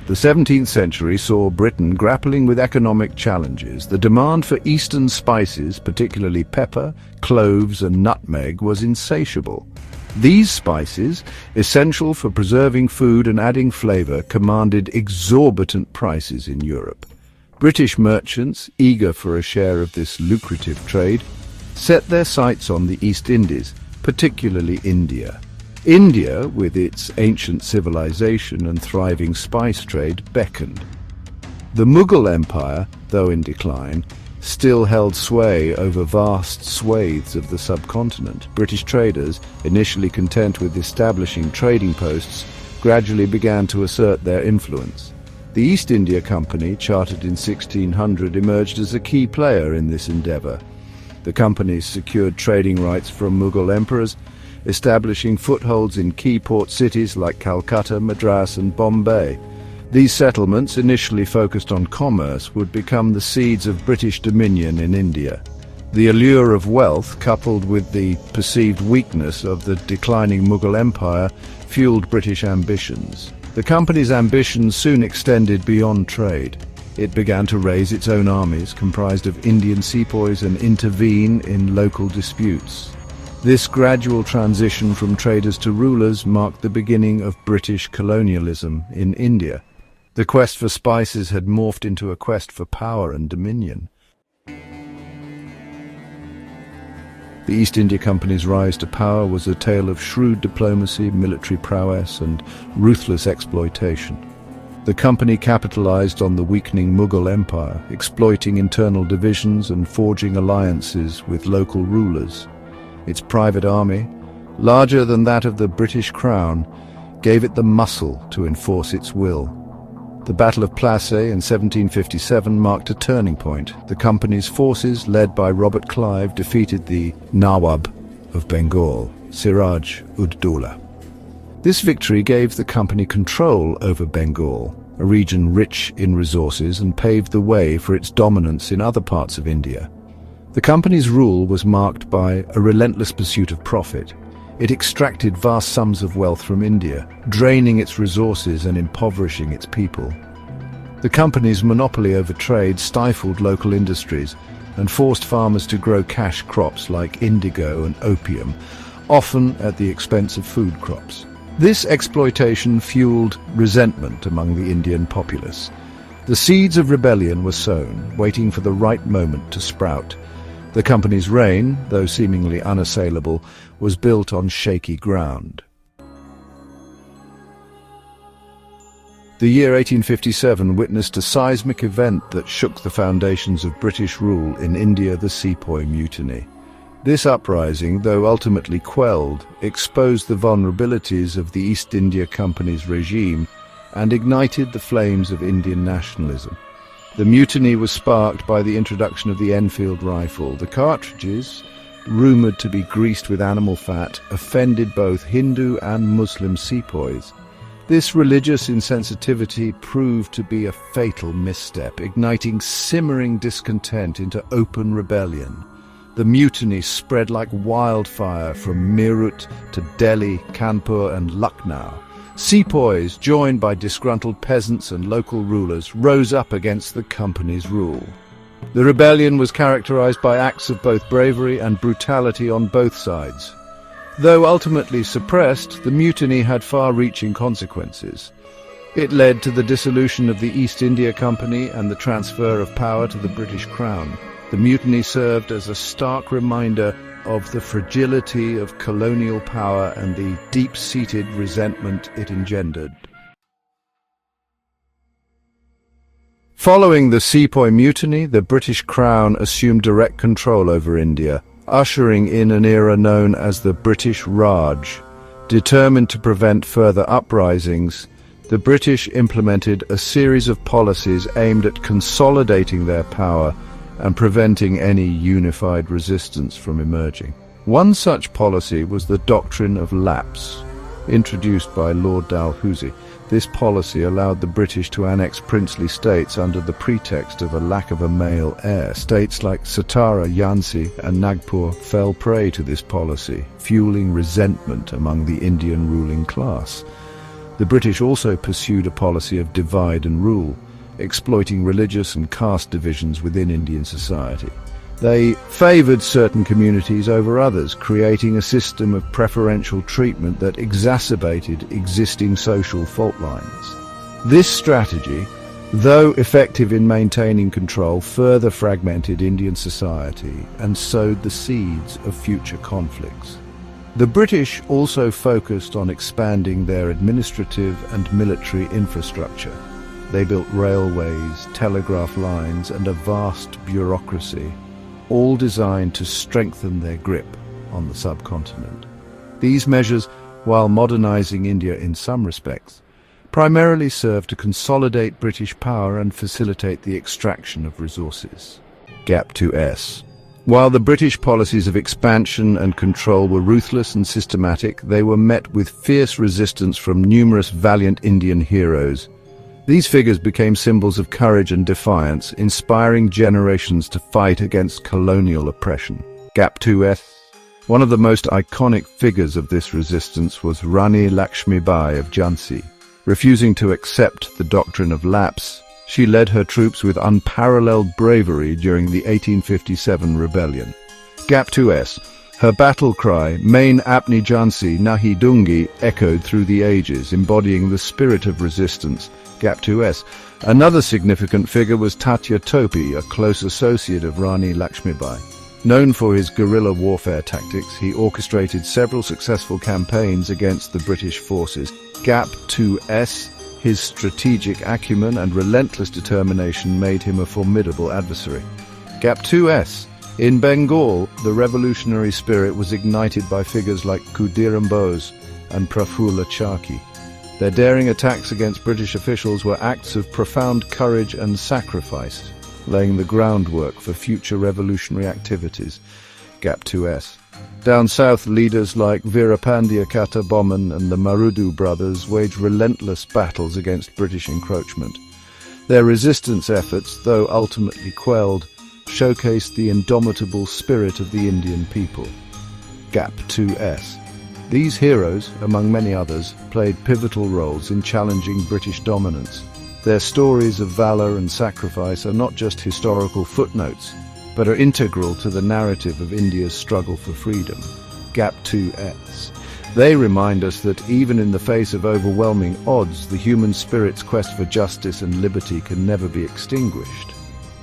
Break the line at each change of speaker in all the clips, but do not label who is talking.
The 17th century saw Britain grappling with economic challenges. The demand for eastern spices, particularly pepper, cloves and nutmeg, was insatiable. These spices, essential for preserving food and adding flavor, commanded exorbitant prices in Europe. British merchants, eager for a share of this lucrative trade, set their sights on the East Indies, particularly India. India, with its ancient civilization and thriving spice trade, beckoned. The Mughal Empire, though in decline, still held sway over vast swathes of the subcontinent. British traders, initially content with establishing trading posts, gradually began to assert their influence. The East India Company, chartered in 1600, emerged as a key player in this endeavour. The company secured trading rights from Mughal emperors, establishing footholds in key port cities like Calcutta, Madras and Bombay. These settlements, initially focused on commerce, would become the seeds of British dominion in India. The allure of wealth, coupled with the perceived weakness of the declining Mughal Empire, fueled British ambitions. The company's ambitions soon extended beyond trade. It began to raise its own armies, comprised of Indian sepoys, and intervene in local disputes. This gradual transition from traders to rulers marked the beginning of British colonialism in India. The quest for spices had morphed into a quest for power and dominion. The East India Company's rise to power was a tale of shrewd diplomacy, military prowess, and ruthless exploitation. The company capitalized on the weakening Mughal Empire, exploiting internal divisions and forging alliances with local rulers. Its private army, larger than that of the British Crown, gave it the muscle to enforce its will. The Battle of Plassey in 1757 marked a turning point. The company's forces, led by Robert Clive, defeated the Nawab of Bengal, Siraj-ud-Dowlah. This victory gave the company control over Bengal, a region rich in resources, and paved the way for its dominance in other parts of India. The company's rule was marked by a relentless pursuit of profit. It extracted vast sums of wealth from India, draining its resources and impoverishing its people. The company's monopoly over trade stifled local industries and forced farmers to grow cash crops like indigo and opium, often at the expense of food crops. This exploitation fueled resentment among the Indian populace. The seeds of rebellion were sown, waiting for the right moment to sprout. The company's reign, though seemingly unassailable, was built on shaky ground. The year 1857 witnessed a seismic event that shook the foundations of British rule in India, the Sepoy Mutiny. This uprising, though ultimately quelled, exposed the vulnerabilities of the East India Company's regime and ignited the flames of Indian nationalism. The mutiny was sparked by the introduction of the Enfield rifle. The cartridges, rumoured to be greased with animal fat, offended both Hindu and Muslim sepoys. This religious insensitivity proved to be a fatal misstep, igniting simmering discontent into open rebellion. The mutiny spread like wildfire from Meerut to Delhi, Kanpur and Lucknow. Sepoys, joined by disgruntled peasants and local rulers, rose up against the company's rule. The rebellion was characterized by acts of both bravery and brutality on both sides. Though ultimately suppressed, the mutiny had far-reaching consequences. It led to the dissolution of the East India Company and the transfer of power to the British Crown. The mutiny served as a stark reminder of the fragility of colonial power and the deep-seated resentment it engendered. Following the Sepoy Mutiny, the British Crown assumed direct control over India, ushering in an era known as the British Raj. Determined to prevent further uprisings, the British implemented a series of policies aimed at consolidating their power and preventing any unified resistance from emerging. One such policy was the doctrine of lapse, introduced by Lord Dalhousie. This policy allowed the British to annex princely states under the pretext of a lack of a male heir. States like Satara, Jhansi and Nagpur fell prey to this policy, fueling resentment among the Indian ruling class. The British also pursued a policy of divide and rule, exploiting religious and caste divisions within Indian society. They favoured certain communities over others, creating a system of preferential treatment that exacerbated existing social fault lines. This strategy, though effective in maintaining control, further fragmented Indian society and sowed the seeds of future conflicts. The British also focused on expanding their administrative and military infrastructure. They built railways, telegraph lines, and a vast bureaucracy, all designed to strengthen their grip on the subcontinent. These measures, while modernizing India in some respects, primarily served to consolidate British power and facilitate the extraction of resources. Gap 2S. While the British policies of expansion and control were ruthless and systematic, they were met with fierce resistance from numerous valiant Indian heroes. These figures became symbols of courage and defiance, inspiring generations to fight against colonial oppression. Gap 2S. One of the most iconic figures of this resistance was Rani Lakshmibai of Jhansi. Refusing to accept the doctrine of lapse, she led her troops with unparalleled bravery during the 1857 rebellion. Gap 2S. Her battle cry, Main Apni Jhansi Nahi Dungi, echoed through the ages, embodying the spirit of resistance. Gap 2S. Another significant figure was Tatya Topi, a close associate of Rani Lakshmibai. Known for his guerrilla warfare tactics, he orchestrated several successful campaigns against the British forces. Gap 2S. His strategic acumen and relentless determination made him a formidable adversary. Gap 2S. In Bengal, the revolutionary spirit was ignited by figures like Khudiram Bose and Prafulla Chaki. Their daring attacks against British officials were acts of profound courage and sacrifice, laying the groundwork for future revolutionary activities. Gap 2S. Down south, leaders like Veerapandya Kattabomman and the Marudu brothers waged relentless battles against British encroachment. Their resistance efforts, though ultimately quelled, showcased the indomitable spirit of the Indian people. Gap 2S. These heroes, among many others, played pivotal roles in challenging British dominance. Their stories of valor and sacrifice are not just historical footnotes, but are integral to the narrative of India's struggle for freedom. Gap 2S. They remind us that even in the face of overwhelming odds, the human spirit's quest for justice and liberty can never be extinguished.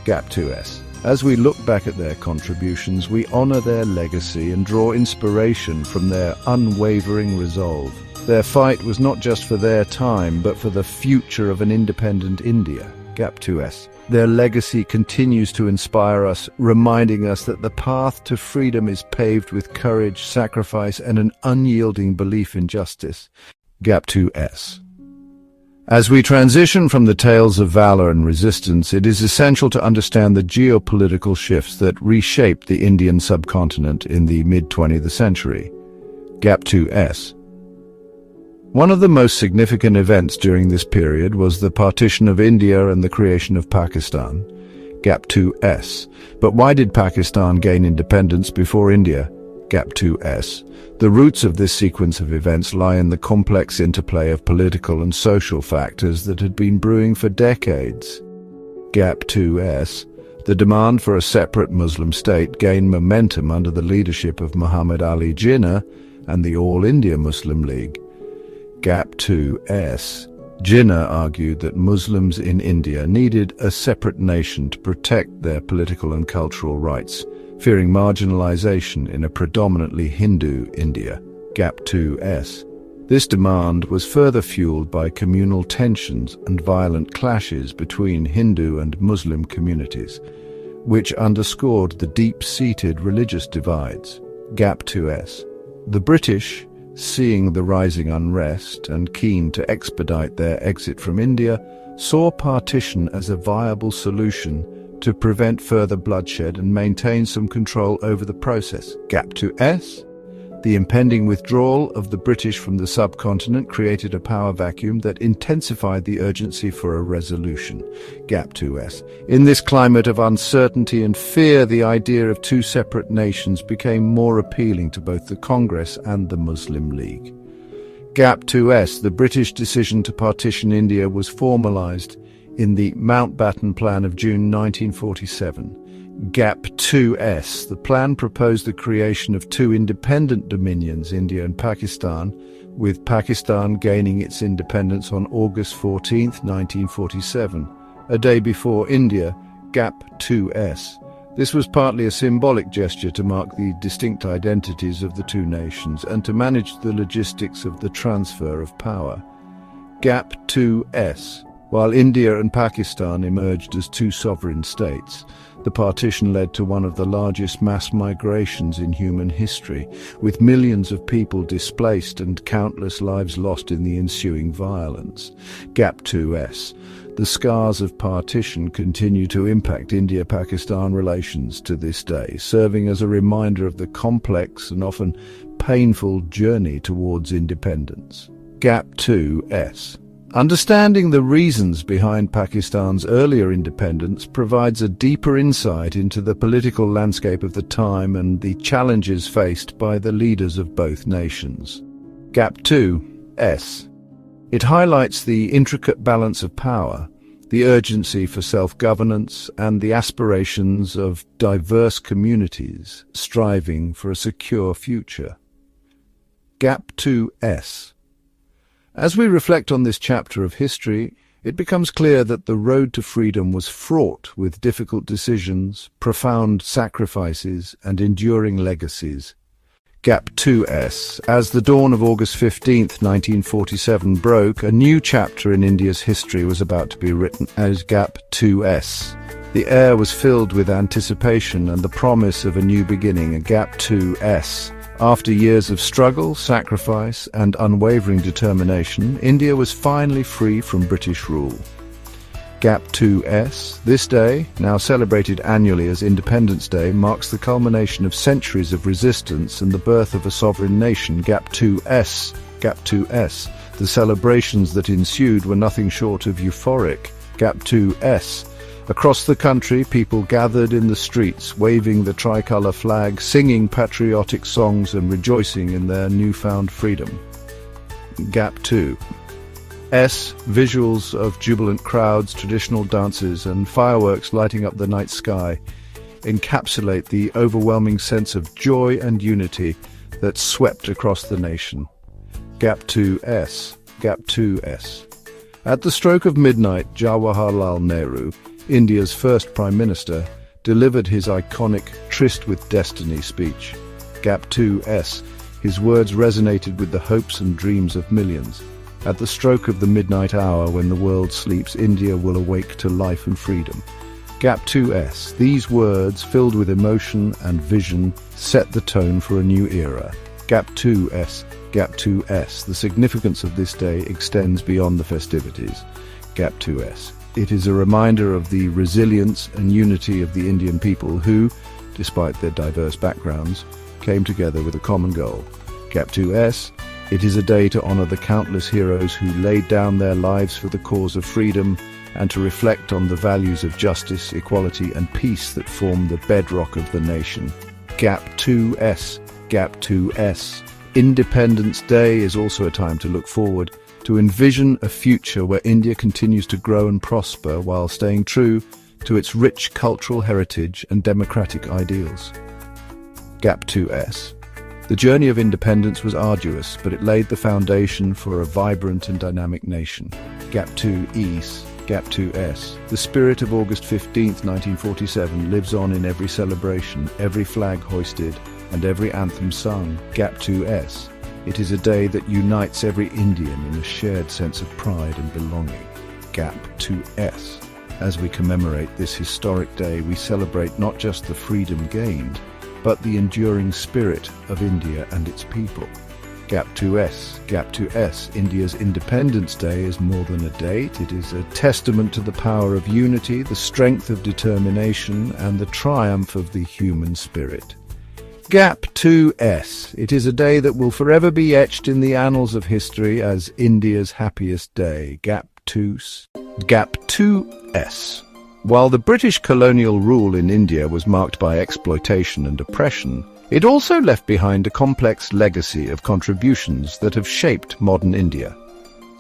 Gap 2S. As we look back at their contributions, we honor their legacy and draw inspiration from their unwavering resolve. Their fight was not just for their time, but for the future of an independent India. Gap 2S. Their legacy continues to inspire us, reminding us that the path to freedom is paved with courage, sacrifice, and an unyielding belief in justice. Gap 2S. As we transition from the tales of valor and resistance, it is essential to understand the geopolitical shifts that reshaped the Indian subcontinent in the mid-20th century. Gap 2S. One of the most significant events during this period was the partition of India and the creation of Pakistan. Gap 2S. But why did Pakistan gain independence before India? Gap 2S. The roots of this sequence of events lie in the complex interplay of political and social factors that had been brewing for decades. Gap 2S. The demand for a separate Muslim state gained momentum under the leadership of Muhammad Ali Jinnah and the All India Muslim League. Gap 2S. Jinnah argued that Muslims in India needed a separate nation to protect their political and cultural rights, fearing marginalization in a predominantly Hindu India. Gap 2S. This demand was further fueled by communal tensions and violent clashes between Hindu and Muslim communities, which underscored the deep-seated religious divides. Gap 2S. The British, seeing the rising unrest and keen to expedite their exit from India, saw partition as a viable solution to prevent further bloodshed and maintain some control over the process. Gap 2S. The impending withdrawal of the British from the subcontinent created a power vacuum that intensified the urgency for a resolution. Gap 2S. In this climate of uncertainty and fear, the idea of two separate nations became more appealing to both the Congress and the Muslim League. Gap 2S, the British decision to partition India, was formalised in the Mountbatten Plan of June 1947. Gap 2S, the plan proposed the creation of two independent dominions, India and Pakistan, with Pakistan gaining its independence on August 14, 1947, a day before India. Gap 2S. This was partly a symbolic gesture to mark the distinct identities of the two nations and to manage the logistics of the transfer of power. Gap 2S. While India and Pakistan emerged as two sovereign states, the partition led to one of the largest mass migrations in human history, with millions of people displaced and countless lives lost in the ensuing violence. Gap 2S. The scars of partition continue to impact India-Pakistan relations to this day, serving as a reminder of the complex and often painful journey towards independence. Gap 2S. Understanding the reasons behind Pakistan's earlier independence provides a deeper insight into the political landscape of the time and the challenges faced by the leaders of both nations. Gap 2S. It highlights the intricate balance of power, the urgency for self-governance, and the aspirations of diverse communities striving for a secure future. Gap 2S. As we reflect on this chapter of history, it becomes clear that the road to freedom was fraught with difficult decisions, profound sacrifices, and enduring legacies. Gap 2S. As the dawn of August 15, 1947 broke, a new chapter in India's history was about to be written as Gap 2S. The air was filled with anticipation and the promise of a new beginning, a Gap 2S. After years of struggle, sacrifice, and unwavering determination, India was finally free from British rule. Gap 2S. This day, now celebrated annually as Independence Day, marks the culmination of centuries of resistance and the birth of a sovereign nation. Gap 2S. Gap 2S. The celebrations that ensued were nothing short of euphoric. Gap 2S. Across the country, people gathered in the streets, waving the tricolour flag, singing patriotic songs and rejoicing in their newfound freedom. Gap 2S. Visuals of jubilant crowds, traditional dances, and fireworks lighting up the night sky encapsulate the overwhelming sense of joy and unity that swept across the nation. Gap 2S. Gap 2S. At the stroke of midnight, Jawaharlal Nehru, India's first Prime Minister, delivered his iconic Tryst with Destiny speech. Gap 2S. His words resonated with the hopes and dreams of millions. At the stroke of the midnight hour, when the world sleeps, India will awake to life and freedom. Gap 2S. These words, filled with emotion and vision, set the tone for a new era. Gap 2S. Gap 2S. The significance of this day extends beyond the festivities. Gap 2S. It is a reminder of the resilience and unity of the Indian people who, despite their diverse backgrounds, came together with a common goal. Gap 2S. It is a day to honor the countless heroes who laid down their lives for the cause of freedom and to reflect on the values of justice, equality, and peace that form the bedrock of the nation. Gap 2S. Gap 2S. Independence Day is also a time to look forward, to envision a future where India continues to grow and prosper while staying true to its rich cultural heritage and democratic ideals. Gap 2S. The journey of independence was arduous, but it laid the foundation for a vibrant and dynamic nation. Gap 2S. Gap 2S. The spirit of August 15, 1947 lives on in every celebration, every flag hoisted, and every anthem sung. Gap 2S. It is a day that unites every Indian in a shared sense of pride and belonging. Gap 2S. As we commemorate this historic day, we celebrate not just the freedom gained, but the enduring spirit of India and its people. Gap 2S. Gap 2S. India's Independence Day is more than a date. It is a testament to the power of unity, the strength of determination, and the triumph of the human spirit. Gap 2S. It is a day that will forever be etched in the annals of history as India's happiest day. Gap 2S. While the British colonial rule in India was marked by exploitation and oppression, It also left behind a complex legacy of contributions that have shaped modern India.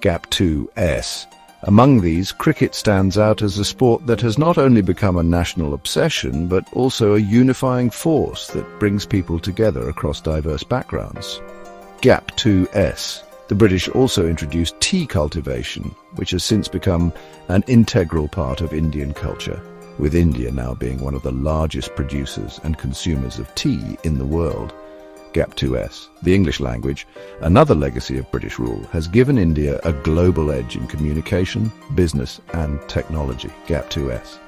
Gap 2S. Among these, cricket stands out as a sport that has not only become a national obsession, but also a unifying force that brings people together across diverse backgrounds. Gap 2S. The British also introduced tea cultivation, which has since become an integral part of Indian culture, with India now being one of the largest producers and consumers of tea in the world. Gap 2S. The English language, another legacy of British rule, has given India a global edge in communication, business and technology. Gap 2S.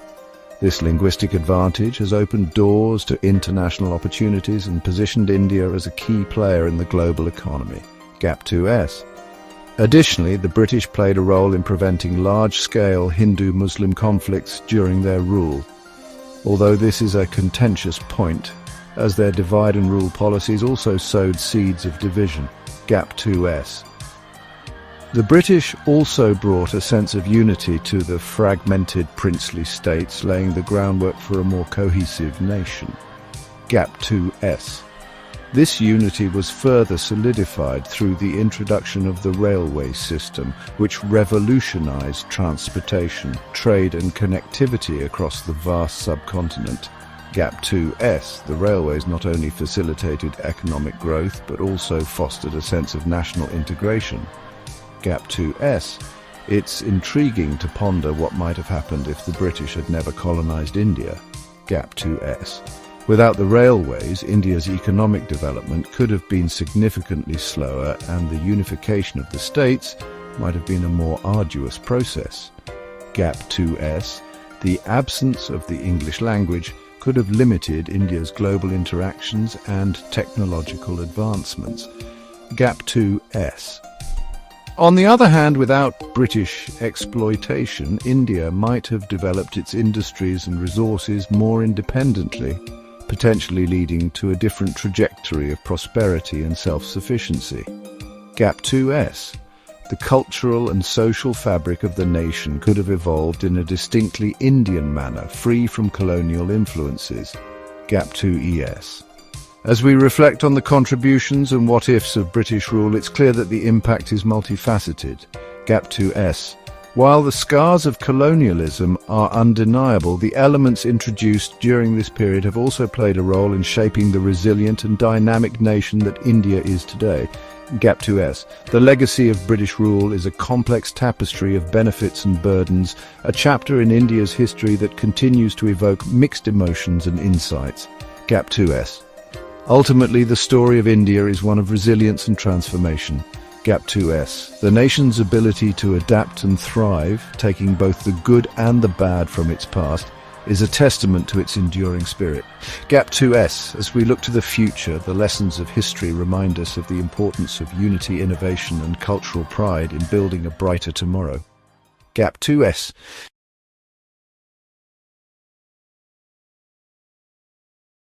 This linguistic advantage has opened doors to international opportunities and positioned India as a key player in the global economy. Gap 2S. Additionally, the British played a role in preventing large-scale Hindu-Muslim conflicts during their rule. Although this is a contentious point, as their divide-and-rule policies also sowed seeds of division. Gap 2S. The British also brought a sense of unity to the fragmented princely states, laying the groundwork for a more cohesive nation. Gap 2S. This unity was further solidified through the introduction of the railway system, which revolutionized transportation, trade and connectivity across the vast subcontinent. Gap 2S. The railways not only facilitated economic growth, but also fostered a sense of national integration. Gap 2S. It's intriguing to ponder what might have happened if the British had never colonized India. Gap 2S. Without the railways, India's economic development could have been significantly slower, and the unification of the states might have been a more arduous process. Gap 2S. The absence of the English language could have limited India's global interactions and technological advancements. Gap 2S. On the other hand, without British exploitation, India might have developed its industries and resources more independently, potentially leading to a different trajectory of prosperity and self-sufficiency. Gap 2S. The cultural and social fabric of the nation could have evolved in a distinctly Indian manner, free from colonial influences. Gap 2ES. As we reflect on the contributions and what-ifs of British rule, it's clear that the impact is multifaceted. Gap 2S. While the scars of colonialism are undeniable, the elements introduced during this period have also played a role in shaping the resilient and dynamic nation that India is today. Gap 2S. The legacy of British rule is a complex tapestry of benefits and burdens, a chapter in India's history that continues to evoke mixed emotions and insights. Gap 2S. Ultimately, the story of India is one of resilience and transformation. Gap 2S. The nation's ability to adapt and thrive, taking both the good and the bad from its past, is a testament to its enduring spirit. Gap 2S. As we look to the future, the lessons of history remind us of the importance of unity, innovation and cultural pride in building a brighter tomorrow. Gap 2S.